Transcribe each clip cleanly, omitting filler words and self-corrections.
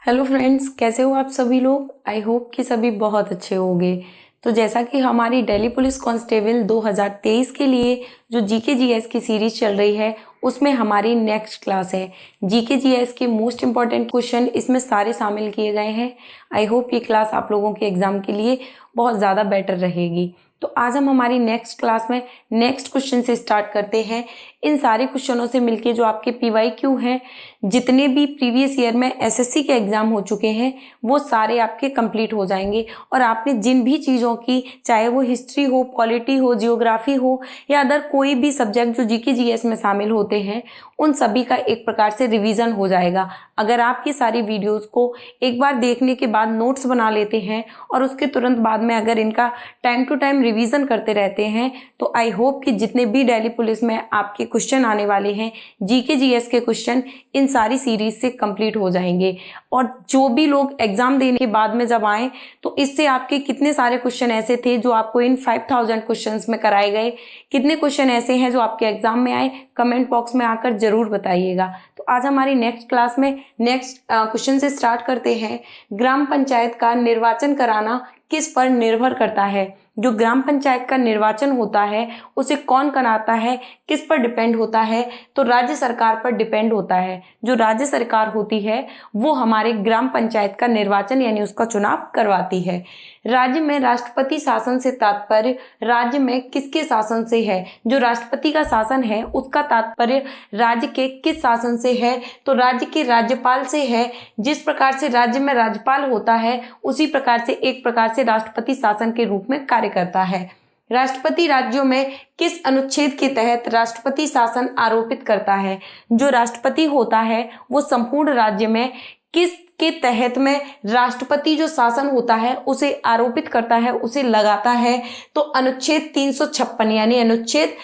Hello friends, कैसे हो आप सभी लोग। आई होप कि सभी बहुत अच्छे होंगे। तो जैसा कि हमारी दिल्ली पुलिस कांस्टेबल 2023 के लिए जो जीके जीएस की सीरीज चल रही है उसमें हमारी नेक्स्ट क्लास है। जीके जीएस के मोस्ट इंपॉर्टेंट क्वेश्चन इसमें सारे शामिल किए गए हैं। आई होप ये क्लास आप लोगों के एग्जाम के लिए बहुत ज़्यादा बेटर रहेगी। तो आज हम हमारी नेक्स्ट क्लास में नेक्स्ट क्वेश्चन से स्टार्ट करते हैं। इन सारे क्वेश्चनों से मिलके जो आपके पीवाईक्यू हैं, जितने भी प्रीवियस ईयर में एसएससी के एग्जाम हो चुके हैं वो सारे आपके कंप्लीट हो जाएंगे। और आपने जिन भी चीज़ों की, चाहे वो हिस्ट्री हो, पॉलिटी हो, जियोग्राफी हो या अदर कोई भी सब्जेक्ट जो जीके जीएस में शामिल होते हैं, उन सभी का एक प्रकार से रिवीजन हो जाएगा। अगर आप ये सारी वीडियोस को एक बार देखने के बाद नोट्स बना लेते हैं और उसके तुरंत बाद में अगर इनका टाइम टू टाइम रिवीजन करते रहते हैं तो आई होप कि जितने भी दिल्ली पुलिस में आपके क्वेश्चन आने वाले हैं, जीके जीएस के क्वेश्चन इन सारी सीरीज से कंप्लीट हो जाएंगे। और जो भी लोग एग्जाम देने के बाद में जब आए तो इससे आपके कितने सारे क्वेश्चन ऐसे थे जो आपको इन 5000 क्वेश्चंस में कराए गए, कितने क्वेश्चन ऐसे हैं जो आपके एग्जाम में आए, कमेंट बॉक्स में आकर जरूर बताइएगा। तो आज हमारी नेक्स्ट क्लास में नेक्स्ट क्वेश्चन से स्टार्ट करते हैं। ग्राम पंचायत का निर्वाचन कराना किस पर निर्भर करता है। जो ग्राम पंचायत का निर्वाचन होता है उसे कौन कराता है, किस पर डिपेंड होता है, तो राज्य सरकार पर डिपेंड होता है। जो राज्य सरकार होती है वो हमारे ग्राम पंचायत का निर्वाचन यानी उसका चुनाव करवाती है। राज्य में राष्ट्रपति शासन से तात्पर्य राज्य में किसके शासन से है। जो राष्ट्रपति का शासन है उसका तात्पर्य राज्य के किस शासन से है, तो राज्य के राज्यपाल से है। जिस प्रकार से राज्य में राज्यपाल होता है उसी प्रकार से एक प्रकार से राष्ट्रपति शासन के रूप में कार्य करता है। राष्ट्रपति राज्यों में किस अनुच्छेद के तहत राष्ट्रपति शासन आरोपित करता है। जो राष्ट्रपति होता है वो संपूर्ण राज्य में किस के तहत में राष्ट्रपति जो शासन होता है उसे आरोपित करता है, उसे लगाता है, तो अनुच्छेद 356 यानी अनुच्छेद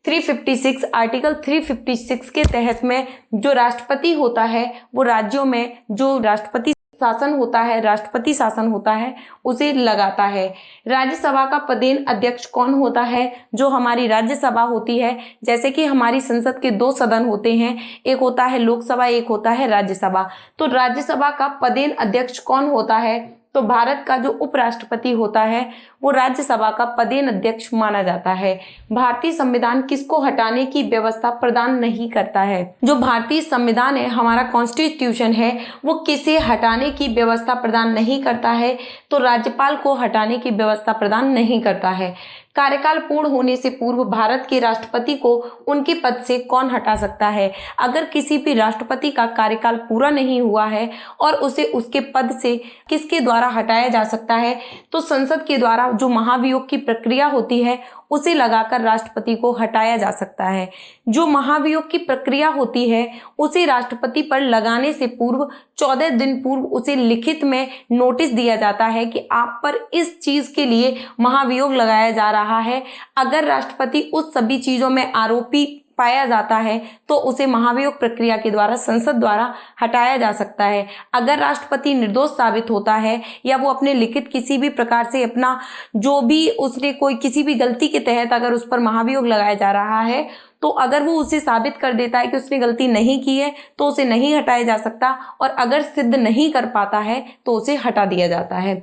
356 आर्टिकल 356 के तहत में जो राष्ट्रपति होता है वो राज्यों में जो राष्ट्रपति शासन होता है, राष्ट्रपति शासन होता है, उसे लगाता है। राज्यसभा का पदेन अध्यक्ष कौन होता है। जो हमारी राज्यसभा होती है, जैसे कि हमारी संसद के दो सदन होते हैं, एक होता है लोकसभा, एक होता है राज्यसभा। तो राज्यसभा का पदेन अध्यक्ष कौन होता है, तो भारत का जो उपराष्ट्रपति होता है वो राज्यसभा का पदेन अध्यक्ष माना जाता है। भारतीय संविधान किसको हटाने की व्यवस्था प्रदान नहीं करता है। जो भारतीय संविधान है, हमारा कॉन्स्टिट्यूशन है, वो किसे हटाने की व्यवस्था प्रदान नहीं करता है, तो राज्यपाल को हटाने की व्यवस्था प्रदान नहीं करता है। कार्यकाल पूर्ण होने से पूर्व भारत के राष्ट्रपति को उनके पद से कौन हटा सकता है। अगर किसी भी राष्ट्रपति का कार्यकाल पूरा नहीं हुआ है और उसे उसके पद से किसके द्वारा हटाया जा सकता है, तो संसद के द्वारा जो महाभियोग की प्रक्रिया होती है उसे लगाकर राष्ट्रपति को हटाया जा सकता है। जो महाभियोग की प्रक्रिया होती है उसे राष्ट्रपति पर लगाने से पूर्व 14 दिन पूर्व उसे लिखित में नोटिस दिया जाता है कि आप पर इस चीज के लिए महाभियोग लगाया जा रहा है। अगर राष्ट्रपति उस सभी चीजों में आरोपी पाया जाता है तो उसे महाभियोग प्रक्रिया के द्वारा संसद द्वारा हटाया जा सकता है। अगर राष्ट्रपति निर्दोष साबित होता है या वो अपने लिखित किसी भी प्रकार से अपना जो भी उसने कोई किसी भी गलती के तहत अगर उस पर महाभियोग लगाया जा रहा है, तो अगर वो उसे साबित कर देता है कि उसने गलती नहीं की है तो उसे नहीं हटाया जा सकता, और अगर सिद्ध नहीं कर पाता है तो उसे हटा दिया जाता है।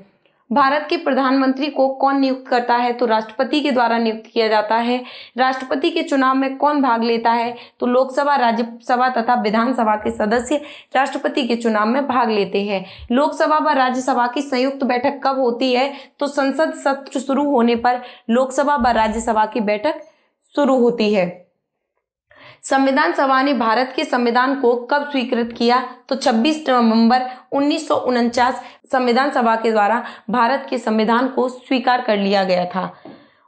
भारत के प्रधानमंत्री को कौन नियुक्त करता है, तो राष्ट्रपति के द्वारा नियुक्त किया जाता है। राष्ट्रपति के चुनाव में कौन भाग लेता है, तो लोकसभा, राज्यसभा तथा विधानसभा के सदस्य राष्ट्रपति के चुनाव में भाग लेते हैं। लोकसभा व राज्यसभा की संयुक्त बैठक कब होती है, तो संसद सत्र शुरू होने पर लोकसभा व राज्यसभा की बैठक शुरू होती है। संविधान सभा ने भारत के संविधान को कब स्वीकृत किया, तो 26 नवंबर 1949 संविधान सभा के द्वारा भारत के संविधान को स्वीकार कर लिया गया था।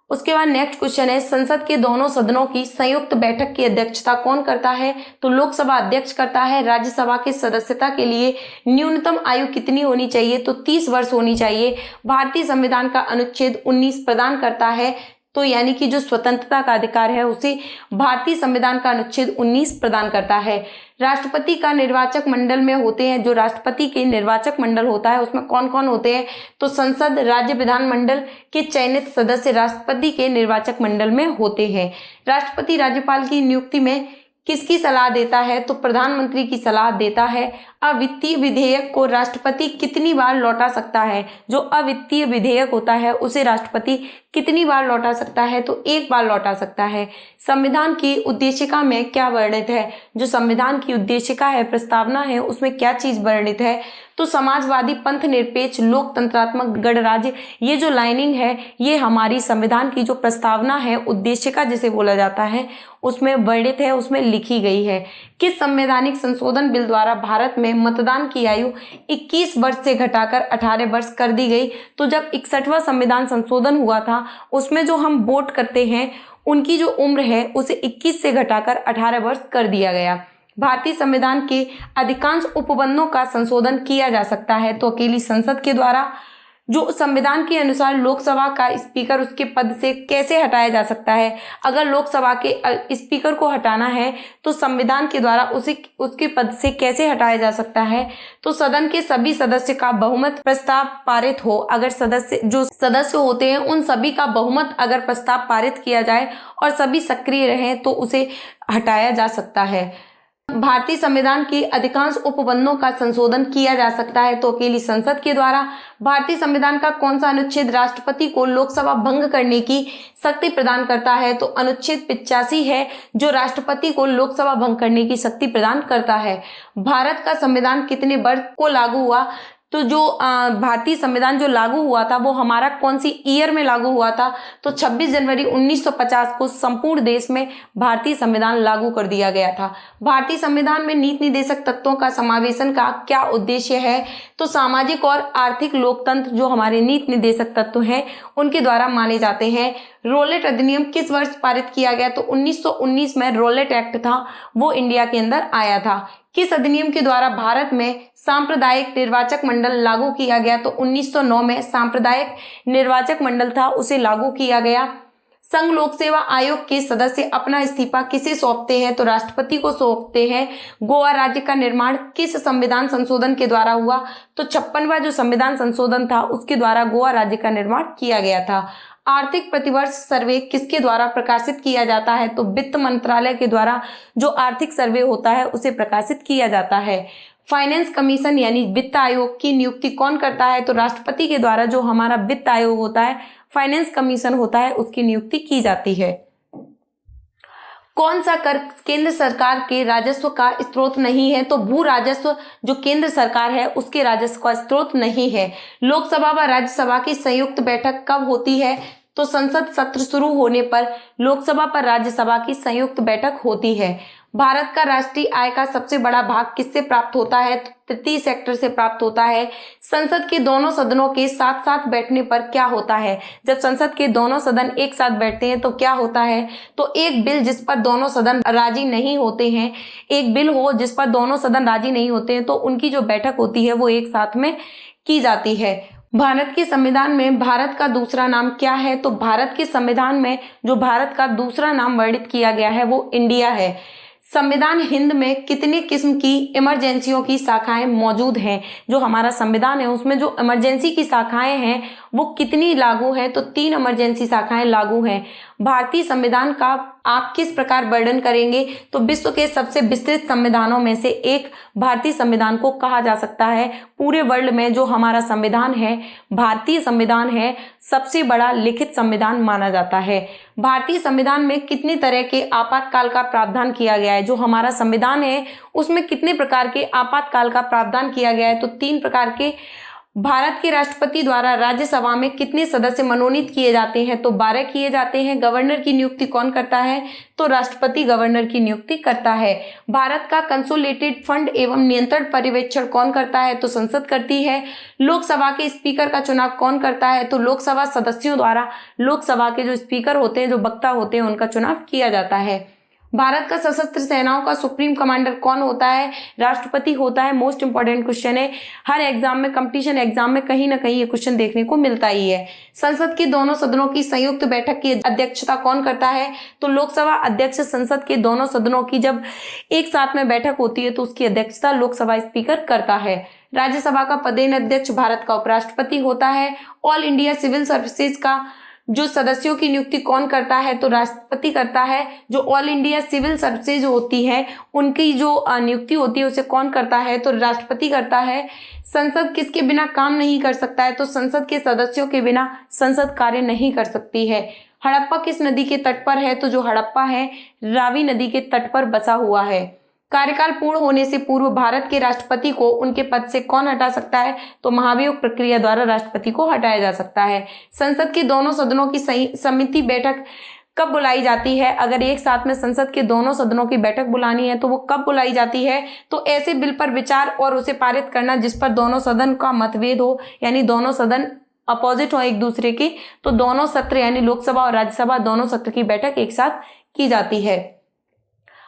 उसके बाद नेक्स्ट क्वेश्चन है, संसद के दोनों सदनों की संयुक्त बैठक की अध्यक्षता कौन करता है, तो लोकसभा अध्यक्ष करता है। राज्यसभा की सदस्यता के लिए न्यूनतम आयु कितनी होनी चाहिए, तो 30 वर्ष होनी चाहिए। भारतीय संविधान का अनुच्छेद 19 प्रदान करता है, तो यानी कि जो स्वतंत्रता का अधिकार है उसे भारतीय संविधान का अनुच्छेद 19 प्रदान करता है। राष्ट्रपति का निर्वाचक मंडल में होते हैं, जो राष्ट्रपति के निर्वाचक मंडल होता है उसमें कौन कौन होते हैं, तो संसद, राज्य विधानमंडल के चयनित सदस्य राष्ट्रपति के निर्वाचक मंडल में होते हैं। राष्ट्रपति राज्यपाल की नियुक्ति में किसकी सलाह देता है? तो प्रधानमंत्री की सलाह देता है। अवित्तीय विधेयक को राष्ट्रपति कितनी बार लौटा सकता है? जो अवित्तीय विधेयक होता है उसे राष्ट्रपति कितनी बार लौटा सकता है? तो एक बार लौटा सकता है। संविधान की उद्देशिका में क्या वर्णित है? जो संविधान की उद्देशिका है, प्रस्तावना है, उसमें क्या चीज वर्णित है? तो समाजवादी, पंथ निरपेक्ष, लोकतंत्रात्मक, गणराज्य, ये जो लाइनिंग है ये हमारी संविधान की जो प्रस्तावना है, उद्देशिका जिसे बोला जाता है, उसमें वर्णित है, उसमें लिखी गई है। किस संवैधानिक संशोधन बिल द्वारा भारत में मतदान की आयु 21 वर्ष से घटाकर 18 वर्ष कर दी गई? तो जब 61वां संविधान संशोधन हुआ था उसमें जो हम वोट करते हैं उनकी जो उम्र है उसे 21 से घटाकर 18 वर्ष कर दिया गया। भारतीय संविधान के अधिकांश उपबंधों का संशोधन किया जा सकता है तो अकेली संसद के द्वारा। जो संविधान के अनुसार लोकसभा का स्पीकर उसके पद से कैसे हटाया जा सकता है? अगर लोकसभा के स्पीकर को हटाना है तो संविधान के द्वारा उसके पद से कैसे हटाया जा सकता है? तो सदन के सभी सदस्य का बहुमत प्रस्ताव पारित हो। अगर जो सदस्य होते हैं उन सभी का बहुमत अगर प्रस्ताव पारित किया जाए और सभी सक्रिय रहें तो उसे हटाया जा सकता है। भारतीय संविधान के अधिकांश उपबंधों का संशोधन किया जा सकता है तो अकेली संसद के द्वारा। भारतीय संविधान का कौन सा अनुच्छेद राष्ट्रपति को लोकसभा भंग करने की शक्ति प्रदान करता है? तो अनुच्छेद 85 है जो राष्ट्रपति को लोकसभा भंग करने की शक्ति प्रदान करता है। भारत का संविधान कितने वर्ष को लागू हुआ? तो जो भारतीय संविधान जो लागू हुआ था वो हमारा कौन सी ईयर में लागू हुआ था? तो 26 जनवरी 1950 को संपूर्ण देश में भारतीय संविधान लागू कर दिया गया था। भारतीय संविधान में नीति निर्देशक तत्वों का समावेशन का क्या उद्देश्य है? तो सामाजिक और आर्थिक लोकतंत्र जो हमारे नीति निर्देशक तत्व हैं उनके द्वारा माने जाते हैं। रोलेट अधिनियम किस वर्ष पारित किया गया? तो 1919 में रोलेट एक्ट था वो इंडिया के अंदर आया था। किस अधिनियम के द्वारा भारत में सांप्रदायिक निर्वाचक मंडल लागू किया गया? तो 1909 में सांप्रदायिक निर्वाचक मंडल था उसे लागू किया गया। संघ लोक सेवा आयोग के सदस्य अपना इस्तीफा किसे सौंपते हैं? तो राष्ट्रपति को सौंपते हैं। गोवा राज्य का निर्माण किस संविधान संशोधन के द्वारा हुआ? तो 56वां जो संविधान संशोधन था उसके द्वारा गोवा राज्य का निर्माण किया गया था। आर्थिक प्रतिवर्ष सर्वे किसके द्वारा प्रकाशित किया जाता है? तो वित्त मंत्रालय के द्वारा जो आर्थिक सर्वे होता है उसे प्रकाशित किया जाता है। फाइनेंस कमीशन यानी वित्त आयोग की नियुक्ति कौन करता है? तो राष्ट्रपति के द्वारा जो हमारा वित्त आयोग होता है, फाइनेंस कमीशन होता है, उसकी नियुक्ति की जाती है। कौन सा कर केंद्र सरकार के राजस्व का स्रोत नहीं है? तो भू राजस्व जो केंद्र सरकार है उसके राजस्व का स्रोत नहीं है। लोकसभा व राज्यसभा की संयुक्त बैठक कब होती है? तो संसद सत्र शुरू होने पर लोकसभा पर राज्यसभा की संयुक्त बैठक होती है। भारत का राष्ट्रीय आय का सबसे बड़ा भाग किससे प्राप्त होता है? तो तृतीय सेक्टर से प्राप्त होता है। संसद के दोनों सदनों के साथ साथ बैठने पर क्या होता है? जब संसद के दोनों सदन एक साथ बैठते हैं तो क्या होता है? तो एक बिल जिस पर दोनों सदन राजी नहीं होते हैं, एक बिल हो जिस पर दोनों सदन राजी नहीं होते हैं तो उनकी जो बैठक होती है वो एक साथ में की जाती है। भारत के संविधान में भारत का दूसरा नाम क्या है? तो भारत के संविधान में जो भारत का दूसरा नाम वर्णित किया गया है वो इंडिया है। संविधान हिंद में कितने किस्म की इमरजेंसियों की शाखाएं मौजूद हैं? जो हमारा संविधान है उसमें जो इमरजेंसी की शाखाएं हैं वो कितनी लागू है? तो 3 इमरजेंसी शाखाएं लागू हैं। भारतीय संविधान का आप किस प्रकार वर्णन करेंगे? तो विश्व के सबसे विस्तृत संविधानों में से एक भारतीय संविधान को कहा जा सकता है। पूरे वर्ल्ड में जो हमारा संविधान है, भारतीय संविधान है, सबसे बड़ा लिखित संविधान माना जाता है। भारतीय संविधान में कितने तरह के आपातकाल का प्रावधान किया गया है? जो हमारा संविधान है उसमें कितने प्रकार के आपातकाल का प्रावधान किया गया है? तो 3 प्रकार के। भारत के राष्ट्रपति द्वारा राज्यसभा में कितने सदस्य मनोनीत किए जाते हैं? तो 12 किए जाते हैं। गवर्नर की नियुक्ति कौन करता है? तो राष्ट्रपति गवर्नर की नियुक्ति करता है। भारत का कंसोलिडेटेड फंड एवं नियंत्रण पर्यवेक्षण कौन करता है? तो संसद करती है। लोकसभा के स्पीकर का चुनाव कौन करता है? तो लोकसभा सदस्यों द्वारा लोकसभा के जो स्पीकर होते हैं, जो वक्ता होते हैं, उनका चुनाव किया जाता है। भारत का सशस्त्र सेनाओं का सुप्रीम कमांडर कौन होता है? राष्ट्रपति होता है। मोस्ट इंपॉर्टेंट क्वेश्चन है, हर एग्जाम में, कंपटीशन एग्जाम में कहीं ना कहीं ये क्वेश्चन देखने को मिलता ही है। संसद के दोनों सदनों की संयुक्त बैठक की अध्यक्षता कौन करता है? तो लोकसभा अध्यक्ष संसद के दोनों सदनों की जब एक साथ में बैठक होती है तो उसकी अध्यक्षता लोकसभा स्पीकर करता है। राज्यसभा का पदेन अध्यक्ष भारत का उपराष्ट्रपति होता है। ऑल इंडिया सिविल सर्विसेज का जो सदस्यों की नियुक्ति कौन करता है, तो राष्ट्रपति करता है। जो ऑल इंडिया सिविल सर्विसेज होती है उनकी जो नियुक्ति होती है उसे कौन करता है, तो राष्ट्रपति करता है। संसद किसके बिना काम नहीं कर सकता है, तो संसद के सदस्यों के बिना संसद कार्य नहीं कर सकती है। हड़प्पा किस नदी के तट पर है, तो जो हड़प्पा है रावी नदी के तट पर बसा हुआ है। कार्यकाल पूर्ण होने से पूर्व भारत के राष्ट्रपति को उनके पद से कौन हटा सकता है, तो महाभियोग प्रक्रिया द्वारा राष्ट्रपति को हटाया जा सकता है। संसद के दोनों सदनों की समिति बैठक कब बुलाई जाती है, अगर एक साथ में संसद के दोनों सदनों की बैठक बुलानी है तो वो कब बुलाई जाती है, तो ऐसे बिल पर विचार और उसे पारित करना जिस पर दोनों सदन का मतभेद हो, यानी दोनों सदन अपोजिट हो एक दूसरे के, तो दोनों सत्र यानी लोकसभा और राज्यसभा दोनों सत्र की बैठक एक साथ की जाती है।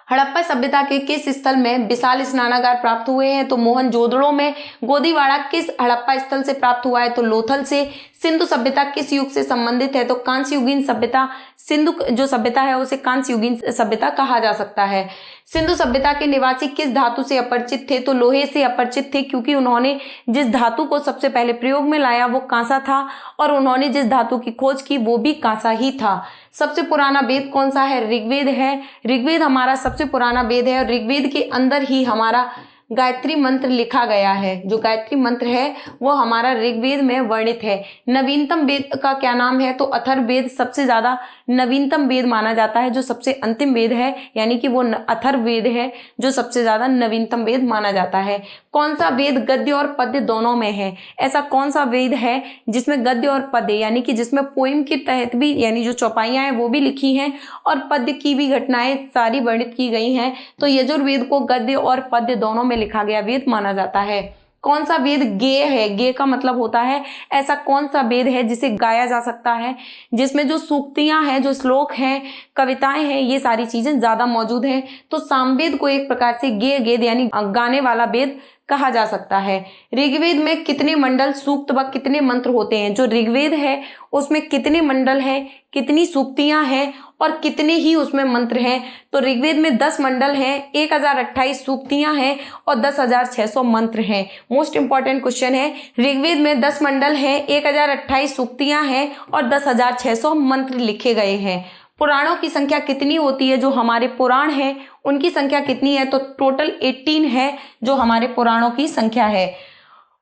हड़प्पा सभ्यता के किस स्थल में विशाल स्नानागार प्राप्त हुए हैं, तो मोहनजोदड़ो में। गोदीवाड़ा किस हड़प्पा स्थल से प्राप्त हुआ है, तो लोथल से। सिंधु सभ्यता किस युग से संबंधित है, तो कांस्य युगीन सभ्यता। सिंधु जो सभ्यता है उसे कांस्य युगीन सभ्यता कहा जा सकता है। सिंधु सभ्यता के निवासी किस धातु से अपरिचित थे, तो लोहे से अपरिचित थे, क्योंकि उन्होंने जिस धातु को सबसे पहले प्रयोग में लाया वो कांसा था और उन्होंने जिस धातु की खोज की वो भी कांसा ही था। सबसे पुराना वेद कौन सा है, ऋग्वेद है। ऋग्वेद हमारा सबसे पुराना वेद है और ऋग्वेद के अंदर ही हमारा गायत्री मंत्र लिखा गया है। जो गायत्री मंत्र है वो हमारा ऋग्वेद में वर्णित है। नवीनतम वेद का क्या नाम है, तो अथर्ववेद सबसे ज्यादा नवीनतम वेद माना जाता है, जो सबसे अंतिम वेद है, यानी कि वो अथर्ववेद है जो सबसे ज्यादा नवीनतम वेद माना जाता है। कौन सा वेद गद्य और पद्य दोनों में है, ऐसा कौन सा वेद है जिसमें गद्य और पद्य यानी कि जिसमें पोइम के तहत भी यानी जो चौपाइयां हैं वो भी लिखी हैं और पद्य की भी घटनाएं सारी वर्णित की गई हैं, तो यजुर्वेद को गद्य और पद्य दोनों में लिखा गया वेद माना जाता है। कौन सा वेद गेय है, गेय का मतलब होता है ऐसा कौन सा वेद है जिसे गाया जा सकता है, जिसमें जो सूक्तियां हैं, जो श्लोक हैं, कविताएं हैं, ये सारी चीजें ज्यादा मौजूद हैं, तो सामवेद को एक प्रकार से गेय वेद यानी गाने वाला वेद कहा जा सकता है। ऋग्वेद में कितने मंडल, सूक्त व कितने मंत्र होते हैं, जो ऋग्वेद है उसमें कितने मंडल हैं, कितनी सूक्तियां हैं और कितने ही उसमें मंत्र हैं, तो ऋग्वेद में 10 मंडल हैं, 1028 सूक्तियां हैं और 10,600 मंत्र हैं। मोस्ट इंपॉर्टेंट क्वेश्चन है, ऋग्वेद में 10 मंडल हैं, 1028 सूक्तियां हैं और 10,600 मंत्र लिखे गए हैं। पुराणों की संख्या कितनी होती है, जो हमारे पुराण हैं उनकी संख्या कितनी है, तो टोटल 18 है जो हमारे पुराणों की संख्या है।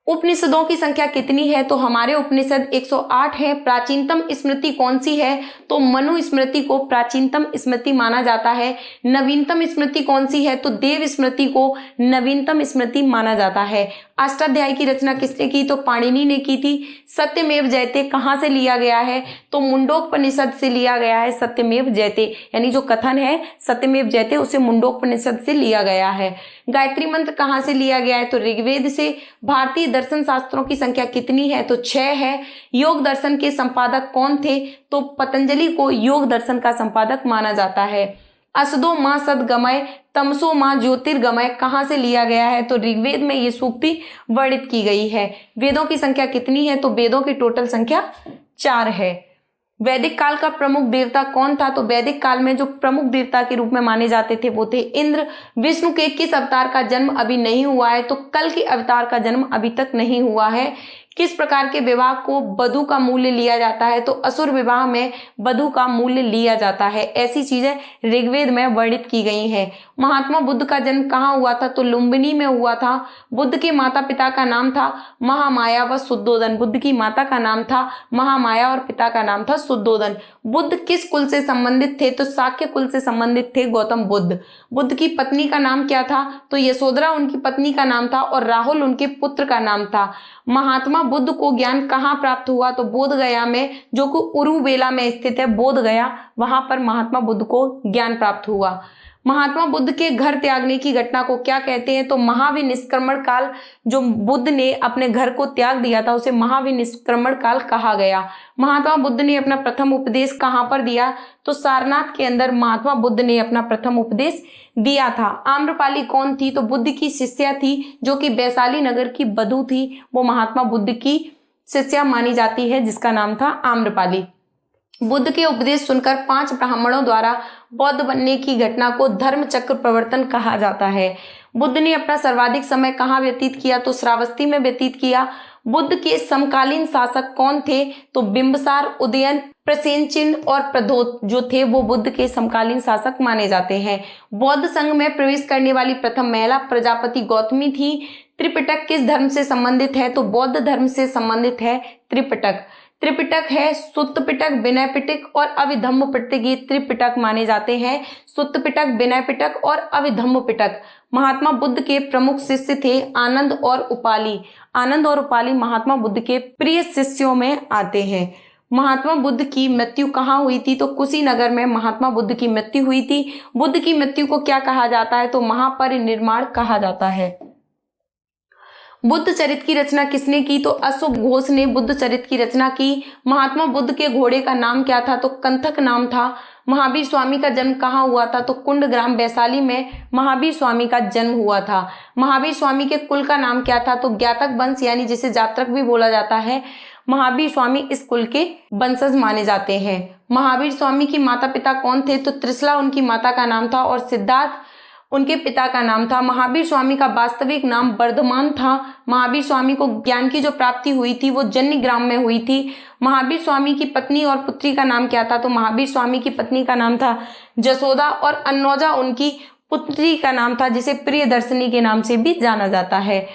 उपनिषदों की संख्या कितनी है, तो हमारे उपनिषद 108 है। प्राचीनतम स्मृति कौन सी है, तो मनु स्मृति को प्राचीनतम स्मृति माना जाता है। नवीनतम स्मृति कौन सी है, तो देव स्मृति को नवीनतम स्मृति माना जाता है। अष्टाध्यायी की रचना किसने की, तो पाणिनि ने की थी। सत्यमेव जयते कहाँ से लिया गया है, तो मुंडोपनिषद से लिया गया है। सत्यमेव जयते यानी जो कथन है सत्यमेव जयते उसे मुंडोपनिषद से लिया गया है। गायत्री मंत्र कहाँ से लिया गया है, तो ऋग्वेद से। भारतीय दर्शन शास्त्रों की संख्या कितनी है, तो 6 है। योग दर्शन के संपादक कौन थे, तो पतंजलि को योग दर्शन का संपादक माना जाता है। असदो मां सदगमय तमसो मां ज्योतिर्गमय कहाँ से लिया गया है, तो ऋग्वेद में ये सूक्ति वर्णित की गई है। वेदों की संख्या कितनी है, तो वेदों की टोटल संख्या 4 है। वैदिक काल का प्रमुख देवता कौन था, तो वैदिक काल में जो प्रमुख देवता के रूप में माने जाते थे वो थे इंद्र। विष्णु के किस अवतार का जन्म अभी नहीं हुआ है, तो कल के अवतार का जन्म अभी तक नहीं हुआ है। किस प्रकार के विवाह को वधू का मूल्य लिया जाता है, तो असुर विवाह में वधू का मूल्य लिया जाता है। ऐसी चीजें ऋग्वेद में वर्णित की गई हैं। महात्मा बुद्ध का जन्म कहाँ हुआ था, तो लुम्बिनी में हुआ था। बुद्ध के माता पिता का नाम था महामाया व शुद्धोदन। बुद्ध की माता का नाम था महामाया और पिता का नाम था शुद्धोदन। बुद्ध किस कुल से संबंधित थे, तो शाक्य कुल से संबंधित थे गौतम बुद्ध। बुद्ध की पत्नी का नाम क्या था, तो यशोधरा उनकी पत्नी का नाम था और राहुल उनके पुत्र का नाम था। महात्मा बुद्ध को ज्ञान कहाँ प्राप्त हुआ, तो बोध गया में, जो कि उरुवेला में स्थित है बोध गया, वहां पर महात्मा बुद्ध को ज्ञान प्राप्त हुआ। महात्मा बुद्ध के घर त्यागने की घटना को क्या कहते हैं, तो महाविनिष्क्रमण काल। जो बुद्ध ने अपने घर को त्याग दिया था उसे महाविनिष्क्रमण काल कहा गया। महात्मा बुद्ध ने अपना प्रथम उपदेश कहाँ पर दिया, तो सारनाथ के अंदर महात्मा बुद्ध ने अपना प्रथम उपदेश दिया था। आम्रपाली कौन थी, तो बुद्ध की शिष्या थी, जो कि वैशाली नगर की बधू थी। वो महात्मा बुद्ध की शिष्या मानी जाती है जिसका नाम था आम्रपाली। बुद्ध के उपदेश सुनकर 5 ब्राह्मणों द्वारा बौद्ध बनने की घटना को धर्म चक्र प्रवर्तन कहा जाता है। बुद्ध ने अपना सर्वाधिक समय कहाँ व्यतीत किया? तो श्रावस्ती में व्यतीत किया। बुद्ध के समकालीन शासक कौन थे? तो बिंबिसार, उदयन, प्रसेनचिन और प्रद्योत जो थे वो बुद्ध के समकालीन शासक माने जाते हैं। बौद्ध संघ में प्रवेश करने वाली प्रथम महिला प्रजापति गौतमी थी। त्रिपिटक किस धर्म से संबंधित है? तो बौद्ध धर्म से संबंधित है त्रिपिटक। त्रिपिटक है सुत्त पिटक, विनय पिटक और अभिधम्म पिटक। ये त्रिपिटक माने जाते हैं। सुत्त पिटक, विनय पिटक और अभिधम्म पिटक। महात्मा बुद्ध के प्रमुख शिष्य थे आनंद और उपाली। आनंद और उपाली महात्मा बुद्ध के प्रिय शिष्यों में आते हैं। महात्मा बुद्ध की मृत्यु कहाँ हुई थी? तो कुशीनगर में महात्मा बुद्ध की मृत्यु हुई थी। बुद्ध की मृत्यु को क्या कहा जाता है? तो महापरिनिर्वाण कहा जाता है। बुद्ध चरित की रचना किसने की? तो अशोक घोष ने बुद्ध चरित की रचना की। महात्मा बुद्ध के घोड़े का नाम क्या था? तो कंथक नाम था। महावीर स्वामी का जन्म कहाँ हुआ था? तो कुंड ग्राम वैशाली में महावीर स्वामी का जन्म हुआ था। महावीर स्वामी के कुल का नाम क्या था? तो ज्ञातक वंश, यानी जिसे जातक भी बोला जाता है। महावीर स्वामी इस कुल के वंशज माने जाते हैं। महावीर स्वामी की माता पिता कौन थे? तो त्रिशला उनकी माता का नाम था और सिद्धार्थ उनके पिता का नाम था। महावीर स्वामी का वास्तविक नाम वर्धमान था। महावीर स्वामी को ज्ञान की जो प्राप्ति हुई थी वो जन्यग्राम में हुई थी। महावीर स्वामी की पत्नी और पुत्री का नाम क्या था? तो महावीर स्वामी की पत्नी का नाम था जसोदा और अन्नौजा उनकी पुत्री का नाम था, जिसे प्रियदर्शनी के नाम से भी जाना जाता है।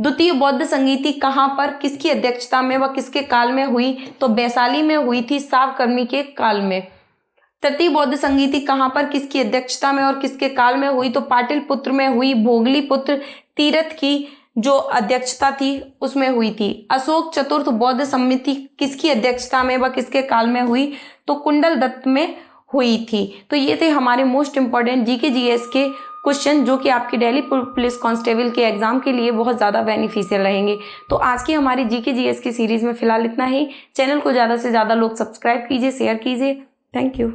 द्वितीय बौद्ध संगीति कहाँ पर, किसकी अध्यक्षता में व किसके काल में हुई? तो वैशाली में हुई थी, सावकर्मी के काल में। तृतीय बौद्ध संगीति कहाँ पर, किसकी अध्यक्षता में और किसके काल में हुई? तो पाटलिपुत्र में हुई। भोगलीपुत्र तीर्थ की जो अध्यक्षता थी उसमें हुई थी। अशोक चतुर्थ बौद्ध समिति किसकी अध्यक्षता में व किसके काल में हुई? तो कुंडल दत्त में हुई थी। तो ये थे हमारे मोस्ट इंपॉर्टेंट जीके जीएस के क्वेश्चन, जो कि आपके दिल्ली पुलिस कांस्टेबल के एग्जाम के लिए बहुत ज़्यादा बेनिफिशियल रहेंगे। तो आज की हमारी जीके जीएस की सीरीज में फिलहाल इतना ही। चैनल को ज़्यादा से ज़्यादा लोग सब्सक्राइब कीजिए, शेयर कीजिए। Thank you.